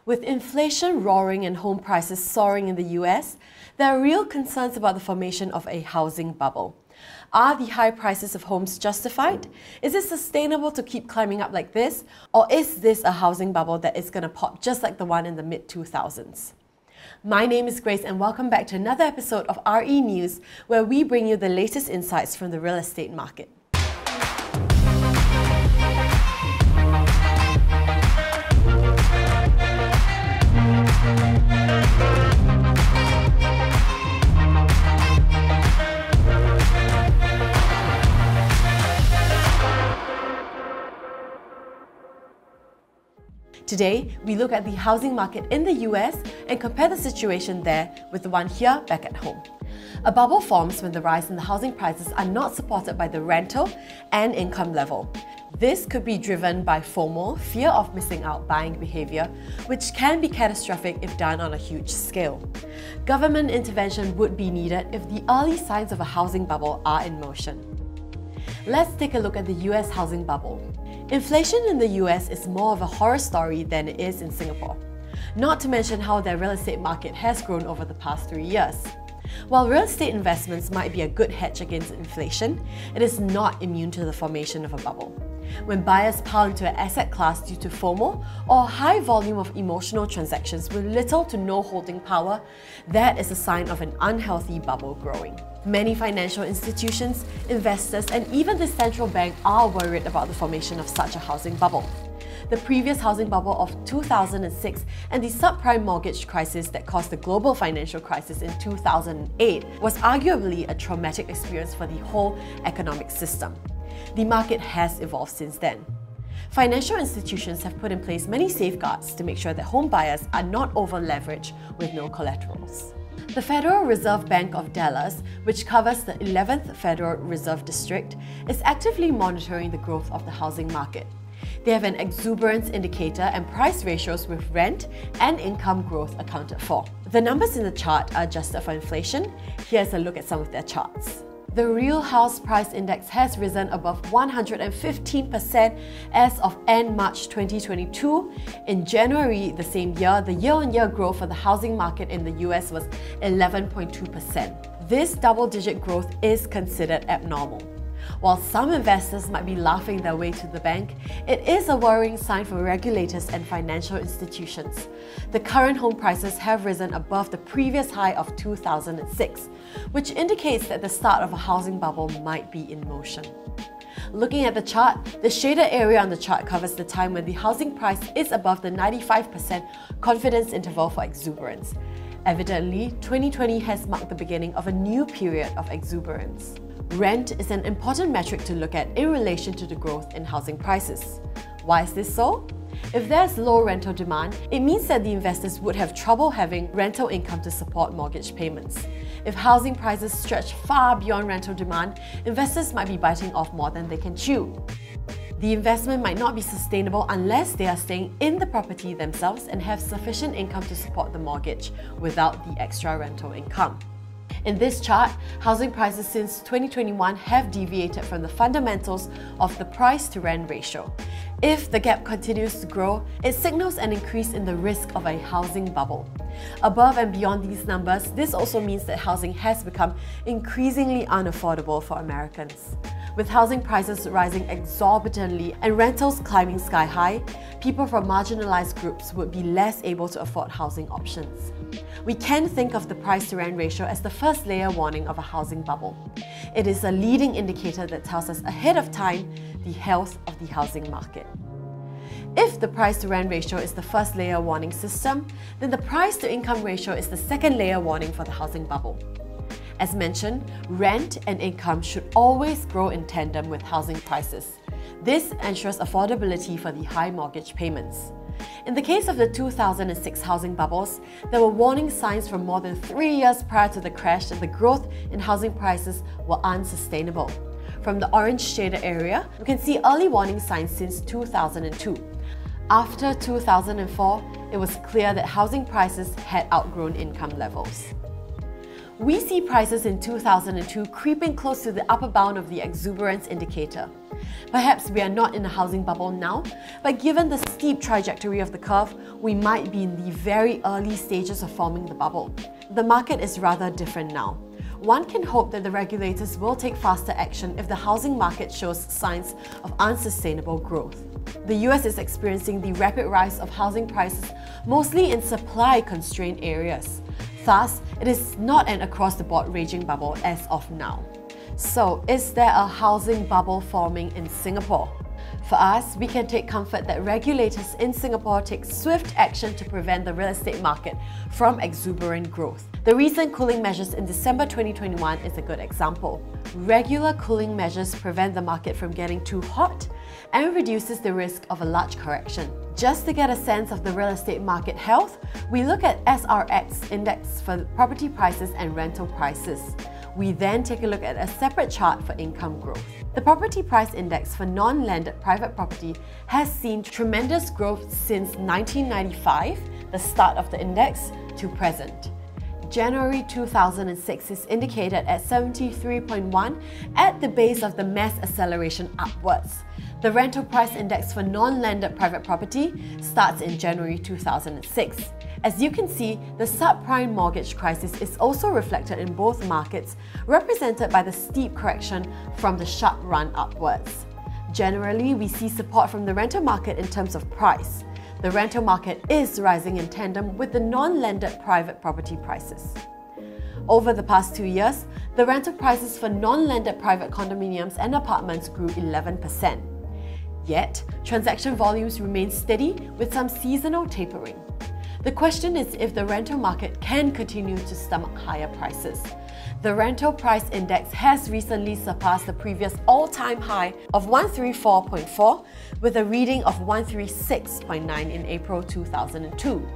With inflation roaring and home prices soaring in the US, there are real concerns about the formation of a housing bubble. Are the high prices of homes justified? Is it sustainable to keep climbing up like this? Or is this a housing bubble that is going to pop just like the one in the mid-2000s? My name is Grayce and welcome back to another episode of RE News, where we bring you the latest insights from the real estate market. Today, we look at the housing market in the US and compare the situation there with the one here back at home. A bubble forms when the rise in the housing prices are not supported by the rental and income level. This could be driven by FOMO, fear of missing out buying behavior, which can be catastrophic if done on a huge scale. Government intervention would be needed if the early signs of a housing bubble are in motion. Let's take a look at the US housing bubble. Inflation in the US is more of a horror story than it is in Singapore, not to mention how their real estate market has grown over the past 3 years. While real estate investments might be a good hedge against inflation, it is not immune to the formation of a bubble. When buyers pile into an asset class due to FOMO or a high volume of emotional transactions with little to no holding power, that is a sign of an unhealthy bubble growing. Many financial institutions, investors, and even the central bank are worried about the formation of such a housing bubble. The previous housing bubble of 2006 and the subprime mortgage crisis that caused the global financial crisis in 2008 was arguably a traumatic experience for the whole economic system. The market has evolved since then. Financial institutions have put in place many safeguards to make sure that home buyers are not over-leveraged with no collaterals. The Federal Reserve Bank of Dallas, which covers the 11th Federal Reserve District, is actively monitoring the growth of the housing market. They have an exuberance indicator and price ratios with rent and income growth accounted for. The numbers in the chart are adjusted for inflation. Here's a look at some of their charts. The real house price index has risen above 115% as of end March 2022. In January the same year, the year-on-year growth for the housing market in the US was 11.2%. This double-digit growth is considered abnormal. While some investors might be laughing their way to the bank, it is a worrying sign for regulators and financial institutions. The current home prices have risen above the previous high of 2006, which indicates that the start of a housing bubble might be in motion. Looking at the chart, the shaded area on the chart covers the time when the housing price is above the 95% confidence interval for exuberance. Evidently, 2020 has marked the beginning of a new period of exuberance. Rent is an important metric to look at in relation to the growth in housing prices. Why is this so? If there's low rental demand, it means that the investors would have trouble having rental income to support mortgage payments. If housing prices stretch far beyond rental demand, investors might be biting off more than they can chew. The investment might not be sustainable unless they are staying in the property themselves and have sufficient income to support the mortgage without the extra rental income. In this chart, housing prices since 2021 have deviated from the fundamentals of the price-to-rent ratio. If the gap continues to grow, it signals an increase in the risk of a housing bubble. Above and beyond these numbers, this also means that housing has become increasingly unaffordable for Americans. With housing prices rising exorbitantly and rentals climbing sky high, people from marginalized groups would be less able to afford housing options. We can think of the price-to-rent ratio as the first layer warning of a housing bubble. It is a leading indicator that tells us ahead of time the health of the housing market. If the price-to-rent ratio is the first layer warning system, then the price-to-income ratio is the second layer warning for the housing bubble. As mentioned, rent and income should always grow in tandem with housing prices. This ensures affordability for the high mortgage payments. In the case of the 2006 housing bubbles, there were warning signs from more than 3 years prior to the crash that the growth in housing prices were unsustainable. From the orange shaded area, you can see early warning signs since 2002. After 2004, it was clear that housing prices had outgrown income levels. We see prices in 2002 creeping close to the upper bound of the exuberance indicator. Perhaps we are not in a housing bubble now, but given the steep trajectory of the curve, we might be in the very early stages of forming the bubble. The market is rather different now. One can hope that the regulators will take faster action if the housing market shows signs of unsustainable growth. The US is experiencing the rapid rise of housing prices, mostly in supply-constrained areas. Thus, it is not an across-the-board raging bubble as of now. So, is there a housing bubble forming in Singapore? For us, we can take comfort that regulators in Singapore take swift action to prevent the real estate market from exuberant growth. The recent cooling measures in December 2021 is a good example. Regular cooling measures prevent the market from getting too hot and reduces the risk of a large correction. Just to get a sense of the real estate market health, we look at SRX index for property prices and rental prices. We then take a look at a separate chart for income growth. The property price index for non-landed private property has seen tremendous growth since 1995, the start of the index, to present. January 2006 is indicated at 73.1 at the base of the mass acceleration upwards. The rental price index for non-landed private property starts in January 2006. As you can see, the subprime mortgage crisis is also reflected in both markets, represented by the steep correction from the sharp run upwards. Generally, we see support from the rental market in terms of price. The rental market is rising in tandem with the non-landed private property prices. Over the past 2 years, the rental prices for non-landed private condominiums and apartments grew 11%. Yet, transaction volumes remain steady with some seasonal tapering. The question is if the rental market can continue to stomach higher prices. The rental price index has recently surpassed the previous all-time high of 134.4 with a reading of 136.9 in April 2002.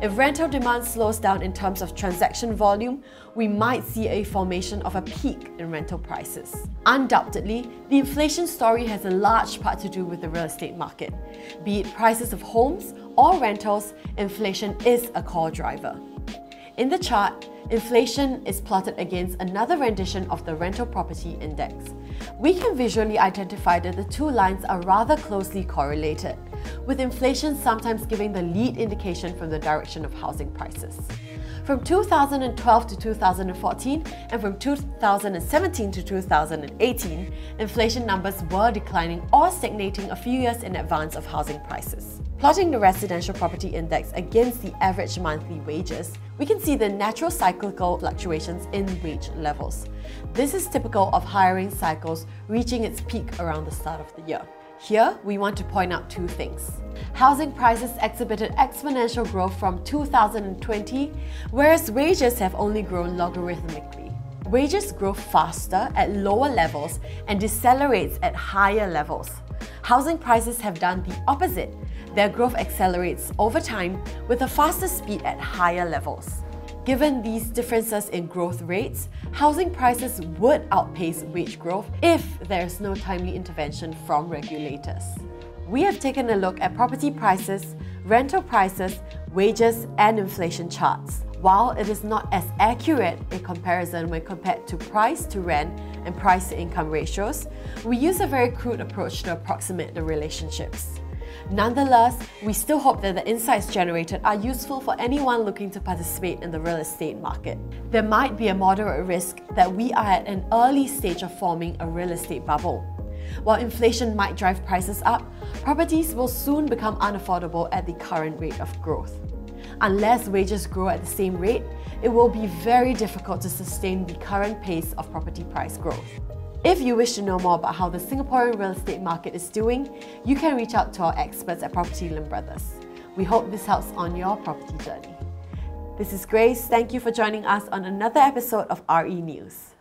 If rental demand slows down in terms of transaction volume, we might see a formation of a peak in rental prices. Undoubtedly, the inflation story has a large part to do with the real estate market. Be it prices of homes or rentals, inflation is a core driver. In the chart, inflation is plotted against another rendition of the rental property index. We can visually identify that the two lines are rather closely correlated, with inflation sometimes giving the lead indication from the direction of housing prices. From 2012 to 2014 and from 2017 to 2018, inflation numbers were declining or stagnating a few years in advance of housing prices. Plotting the residential property index against the average monthly wages, we can see the natural cyclical fluctuations in wage levels. This is typical of hiring cycles reaching its peak around the start of the year. Here, we want to point out two things. Housing prices exhibited exponential growth from 2020, whereas wages have only grown logarithmically. Wages grow faster at lower levels and decelerates at higher levels. Housing prices have done the opposite. Their growth accelerates over time with a faster speed at higher levels. Given these differences in growth rates, housing prices would outpace wage growth if there is no timely intervention from regulators. We have taken a look at property prices, rental prices, wages, and inflation charts. While it is not as accurate a comparison when compared to price to rent and price to income ratios, we use a very crude approach to approximate the relationships. Nonetheless, we still hope that the insights generated are useful for anyone looking to participate in the real estate market. There might be a moderate risk that we are at an early stage of forming a real estate bubble. While inflation might drive prices up, properties will soon become unaffordable at the current rate of growth. Unless wages grow at the same rate, it will be very difficult to sustain the current pace of property price growth. If you wish to know more about how the Singaporean real estate market is doing, you can reach out to our experts at Property Lim Brothers. We hope this helps on your property journey. This is Grayce. Thank you for joining us on another episode of RE News.